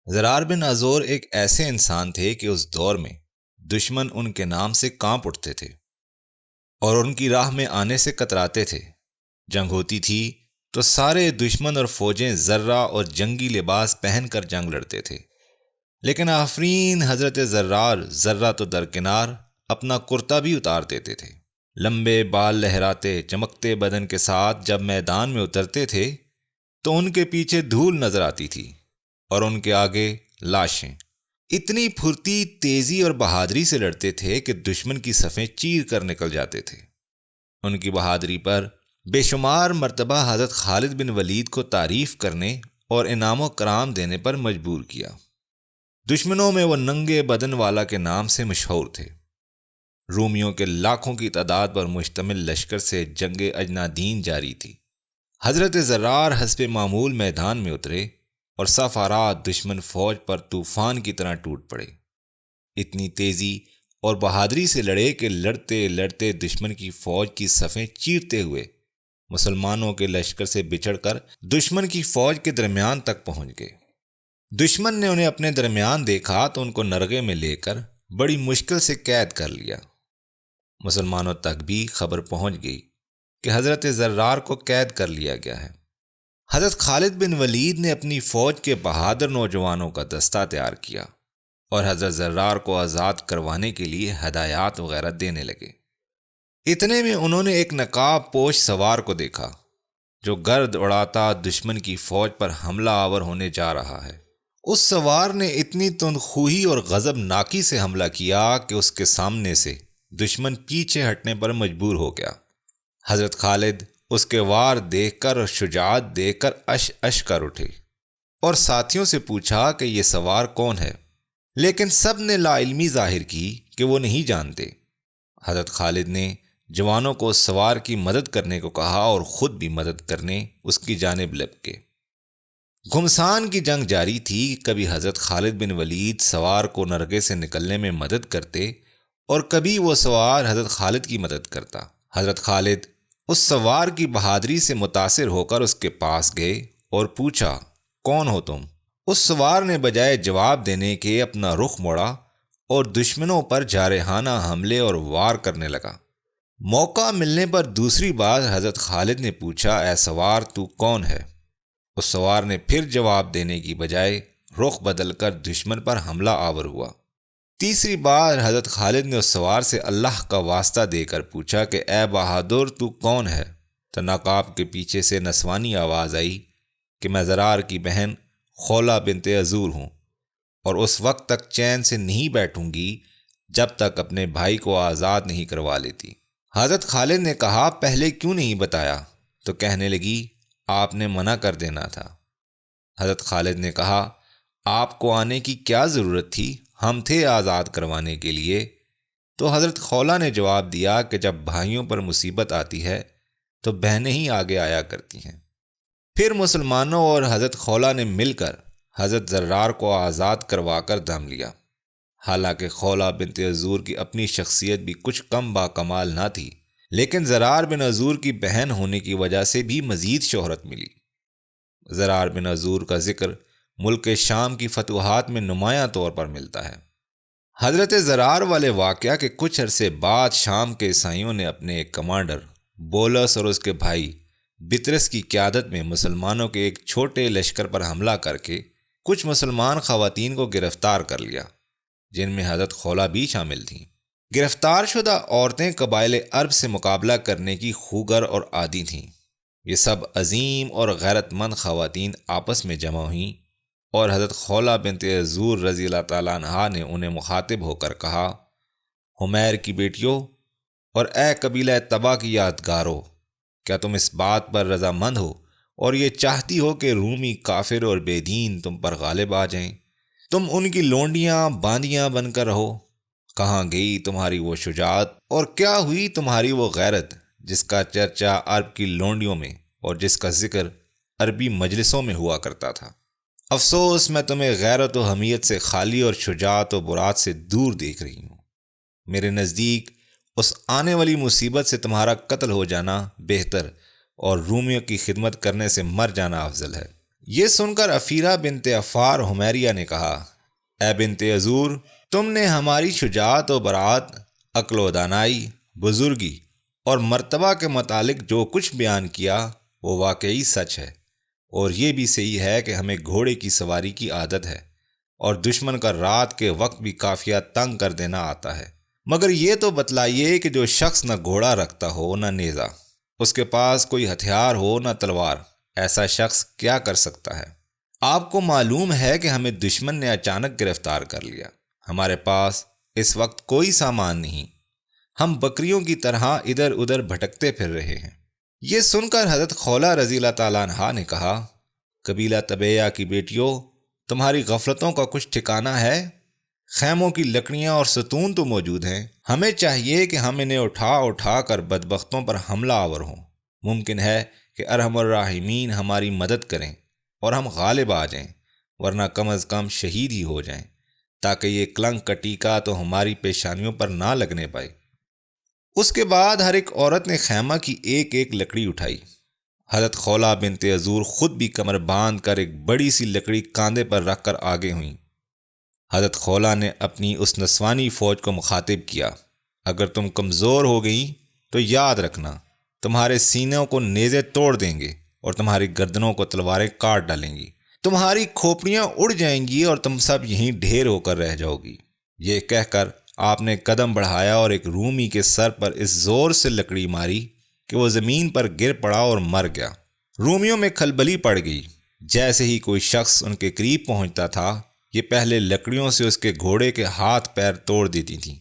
زرار بن ازور ایک ایسے انسان تھے کہ اس دور میں دشمن ان کے نام سے کانپ اٹھتے تھے اور ان کی راہ میں آنے سے کتراتے تھے۔ جنگ ہوتی تھی تو سارے دشمن اور فوجیں ذرہ اور جنگی لباس پہن کر جنگ لڑتے تھے، لیکن آفرین حضرت زرار ذرہ تو درکنار اپنا کرتا بھی اتار دیتے تھے۔ لمبے بال لہراتے چمکتے بدن کے ساتھ جب میدان میں اترتے تھے تو ان کے پیچھے دھول نظر آتی تھی اور ان کے آگے لاشیں۔ اتنی پھرتی، تیزی اور بہادری سے لڑتے تھے کہ دشمن کی صفیں چیر کر نکل جاتے تھے۔ ان کی بہادری پر بے شمار مرتبہ حضرت خالد بن ولید کو تعریف کرنے اور انعام و کرام دینے پر مجبور کیا۔ دشمنوں میں وہ ننگے بدن والا کے نام سے مشہور تھے۔ رومیوں کے لاکھوں کی تعداد پر مشتمل لشکر سے جنگ اجنادین جاری تھی۔ حضرت زرار حسب معمول میدان میں اترے اور صفارات دشمن فوج پر طوفان کی طرح ٹوٹ پڑے۔ اتنی تیزی اور بہادری سے لڑے کہ لڑتے لڑتے دشمن کی فوج کی صفیں چیرتے ہوئے مسلمانوں کے لشکر سے بچھڑ کر دشمن کی فوج کے درمیان تک پہنچ گئے۔ دشمن نے انہیں اپنے درمیان دیکھا تو ان کو نرغے میں لے کر بڑی مشکل سے قید کر لیا۔ مسلمانوں تک بھی خبر پہنچ گئی کہ حضرت زرار کو قید کر لیا گیا ہے۔ حضرت خالد بن ولید نے اپنی فوج کے بہادر نوجوانوں کا دستہ تیار کیا اور حضرت زرار کو آزاد کروانے کے لیے ہدایات وغیرہ دینے لگے۔ اتنے میں انہوں نے ایک نقاب پوش سوار کو دیکھا جو گرد اڑاتا دشمن کی فوج پر حملہ آور ہونے جا رہا ہے۔ اس سوار نے اتنی تندخوئی اور غضب ناکی سے حملہ کیا کہ اس کے سامنے سے دشمن پیچھے ہٹنے پر مجبور ہو گیا۔ حضرت خالد اس کے وار دیکھ کر اور شجاعت دیکھ کر اش اش کر اٹھے اور ساتھیوں سے پوچھا کہ یہ سوار کون ہے، لیکن سب نے لا علمی ظاہر کی کہ وہ نہیں جانتے۔ حضرت خالد نے جوانوں کو سوار کی مدد کرنے کو کہا اور خود بھی مدد کرنے اس کی جانب لپکے۔ گھمسان کی جنگ جاری تھی۔ کبھی حضرت خالد بن ولید سوار کو نرغے سے نکلنے میں مدد کرتے اور کبھی وہ سوار حضرت خالد کی مدد کرتا۔ حضرت خالد اس سوار کی بہادری سے متاثر ہو کر اس کے پاس گئے اور پوچھا، کون ہو تم؟ اس سوار نے بجائے جواب دینے کے اپنا رخ موڑا اور دشمنوں پر جارحانہ حملے اور وار کرنے لگا۔ موقع ملنے پر دوسری بار حضرت خالد نے پوچھا، اے سوار تو کون ہے؟ اس سوار نے پھر جواب دینے کی بجائے رخ بدل کر دشمن پر حملہ آور ہوا۔ تیسری بار حضرت خالد نے اس سوار سے اللہ کا واسطہ دے کر پوچھا کہ اے بہادر تو کون ہے؟ تو نقاب کے پیچھے سے نسوانی آواز آئی کہ میں زرار کی بہن خولہ بنت ازور ہوں اور اس وقت تک چین سے نہیں بیٹھوں گی جب تک اپنے بھائی کو آزاد نہیں کروا لیتی۔ حضرت خالد نے کہا، پہلے کیوں نہیں بتایا؟ تو کہنے لگی، آپ نے منع کر دینا تھا۔ حضرت خالد نے کہا، آپ کو آنے کی کیا ضرورت تھی؟ ہم تھے آزاد کروانے کے لیے۔ تو حضرت خولہ نے جواب دیا کہ جب بھائیوں پر مصیبت آتی ہے تو بہنیں ہی آگے آیا کرتی ہیں۔ پھر مسلمانوں اور حضرت خولہ نے مل کر حضرت زرار کو آزاد کروا کر دم لیا۔ حالانکہ خولہ بنت ازور کی اپنی شخصیت بھی کچھ کم باکمال نہ تھی، لیکن زرار بن ازور کی بہن ہونے کی وجہ سے بھی مزید شہرت ملی۔ زرار بن ازور کا ذکر ملک شام کی فتوحات میں نمایاں طور پر ملتا ہے۔ حضرت زرار والے واقعہ کے کچھ عرصے بعد شام کے عیسائیوں نے اپنے ایک کمانڈر بولس اور اس کے بھائی بطرس کی قیادت میں مسلمانوں کے ایک چھوٹے لشکر پر حملہ کر کے کچھ مسلمان خواتین کو گرفتار کر لیا، جن میں حضرت خولہ بھی شامل تھیں۔ گرفتار شدہ عورتیں قبائل عرب سے مقابلہ کرنے کی خوگر اور عادی تھیں۔ یہ سب عظیم اور غیرت مند خواتین آپس میں جمع ہوئیں اور حضرت خولہ بنت ازور رضی اللہ تعالیٰ عنہا نے انہیں مخاطب ہو کر کہا، حمیر کی بیٹیوں اور اے قبیلہ تبا کی یادگارو، کیا تم اس بات پر رضامند ہو اور یہ چاہتی ہو کہ رومی کافر اور بے دین تم پر غالب آ جائیں؟ تم ان کی لونڈیاں باندیاں بن کر رہو۔ کہاں گئی تمہاری وہ شجاعت اور کیا ہوئی تمہاری وہ غیرت جس کا چرچا عرب کی لونڈیوں میں اور جس کا ذکر عربی مجلسوں میں ہوا کرتا تھا؟ افسوس، میں تمہیں غیرت و حمیت سے خالی اور شجاعت و برات سے دور دیکھ رہی ہوں۔ میرے نزدیک اس آنے والی مصیبت سے تمہارا قتل ہو جانا بہتر اور رومیوں کی خدمت کرنے سے مر جانا افضل ہے۔ یہ سن کر افیرہ بنت عفار حمیریہ نے کہا، اے بنت عذور، تم نے ہماری شجاعت و برات، عقل و دانائی، بزرگی اور مرتبہ کے متعلق جو کچھ بیان کیا وہ واقعی سچ ہے، اور یہ بھی صحیح ہے کہ ہمیں گھوڑے کی سواری کی عادت ہے، اور دشمن کا رات کے وقت بھی کافیہ تنگ کر دینا آتا ہے۔ مگر یہ تو بتلائیے کہ جو شخص نہ گھوڑا رکھتا ہو نہ نیزہ، اس کے پاس کوئی ہتھیار ہو نہ تلوار، ایسا شخص کیا کر سکتا ہے؟ آپ کو معلوم ہے کہ ہمیں دشمن نے اچانک گرفتار کر لیا، ہمارے پاس اس وقت کوئی سامان نہیں، ہم بکریوں کی طرح ادھر ادھر بھٹکتے پھر رہے ہیں۔ یہ سن کر حضرت خولہ رضی اللہ تعالیٰ عنہا نے کہا، قبیلہ طبیعہ کی بیٹیوں، تمہاری غفلتوں کا کچھ ٹھکانہ ہے؟ خیموں کی لکڑیاں اور ستون تو موجود ہیں، ہمیں چاہیے کہ ہم انہیں اٹھا اٹھا کر بدبختوں پر حملہ آور ہوں۔ ممکن ہے کہ ارحم الراحمین ہماری مدد کریں اور ہم غالب آ جائیں، ورنہ کم از کم شہید ہی ہو جائیں، تاکہ یہ کلنگ کا ٹیکہ تو ہماری پیشانیوں پر نہ لگنے پائے۔ اس کے بعد ہر ایک عورت نے خیمہ کی ایک ایک لکڑی اٹھائی۔ حضرت خولہ بنت عذور خود بھی کمر باندھ کر ایک بڑی سی لکڑی کاندھے پر رکھ کر آگے ہوئیں۔ حضرت خولہ نے اپنی اس نسوانی فوج کو مخاطب کیا، اگر تم کمزور ہو گئی تو یاد رکھنا، تمہارے سینوں کو نیزے توڑ دیں گے اور تمہاری گردنوں کو تلواریں کاٹ ڈالیں گی، تمہاری کھوپڑیاں اڑ جائیں گی اور تم سب یہیں ڈھیر ہو کر رہ جاؤ گی۔ یہ کہہ کر آپ نے قدم بڑھایا اور ایک رومی کے سر پر اس زور سے لکڑی ماری کہ وہ زمین پر گر پڑا اور مر گیا۔ رومیوں میں کھلبلی پڑ گئی۔ جیسے ہی کوئی شخص ان کے قریب پہنچتا تھا، یہ پہلے لکڑیوں سے اس کے گھوڑے کے ہاتھ پیر توڑ دیتی تھیں،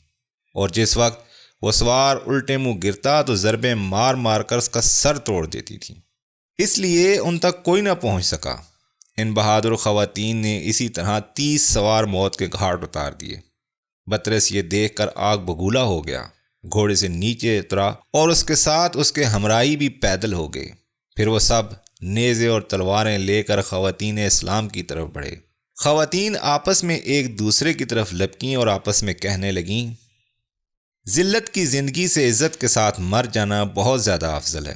اور جس وقت وہ سوار الٹے منہ گرتا تو ضربیں مار مار کر اس کا سر توڑ دیتی تھیں۔ اس لیے ان تک کوئی نہ پہنچ سکا۔ ان بہادر خواتین نے اسی طرح 30 سوار موت کے گھاٹ اتار دیے۔ بطرس یہ دیکھ کر آگ بگولا ہو گیا، گھوڑے سے نیچے اترا اور اس کے ساتھ اس کے ہمراہی بھی پیدل ہو گئے۔ پھر وہ سب نیزے اور تلواریں لے کر خواتین اسلام کی طرف بڑھے۔ خواتین آپس میں ایک دوسرے کی طرف لپکیں اور آپس میں کہنے لگیں، ذلت کی زندگی سے عزت کے ساتھ مر جانا بہت زیادہ افضل ہے۔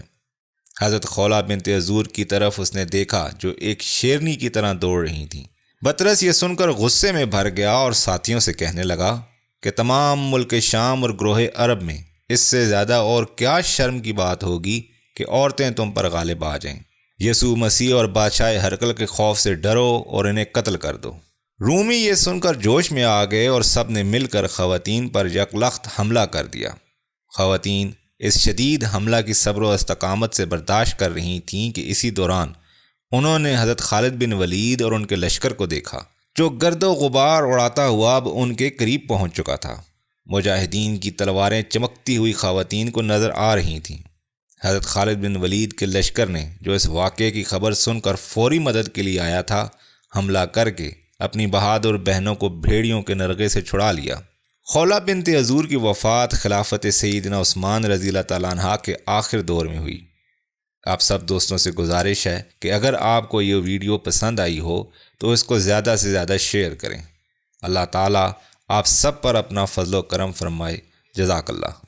حضرت خولہ بنت عذور کی طرف اس نے دیکھا جو ایک شیرنی کی طرح دوڑ رہی تھیں۔ بطرس یہ سن کر غصے میں بھر گیا اور ساتھیوں سے کہنے لگا کہ تمام ملک شام اور گروہ عرب میں اس سے زیادہ اور کیا شرم کی بات ہوگی کہ عورتیں تم پر غالب آ جائیں۔ یسوع مسیح اور بادشاہ ہرقل کے خوف سے ڈرو اور انہیں قتل کر دو۔ رومی یہ سن کر جوش میں آ گئے اور سب نے مل کر خواتین پر یکلخت حملہ کر دیا۔ خواتین اس شدید حملہ کی صبر و استقامت سے برداشت کر رہی تھیں کہ اسی دوران انہوں نے حضرت خالد بن ولید اور ان کے لشکر کو دیکھا، جو گرد و غبار اڑاتا ہوا اب ان کے قریب پہنچ چکا تھا۔ مجاہدین کی تلواریں چمکتی ہوئی خواتین کو نظر آ رہی تھیں۔ حضرت خالد بن ولید کے لشکر نے، جو اس واقعے کی خبر سن کر فوری مدد کے لیے آیا تھا، حملہ کر کے اپنی بہادر بہنوں کو بھیڑیوں کے نرغے سے چھڑا لیا۔ خولہ بنت عذور کی وفات خلافت سیدنا عثمان رضی اللہ تعالیٰ عنہ کے آخر دور میں ہوئی۔ آپ سب دوستوں سے گزارش ہے کہ اگر آپ کو یہ ویڈیو پسند آئی ہو تو اس کو زیادہ سے زیادہ شیئر کریں۔ اللہ تعالیٰ آپ سب پر اپنا فضل و کرم فرمائے۔ جزاک اللہ۔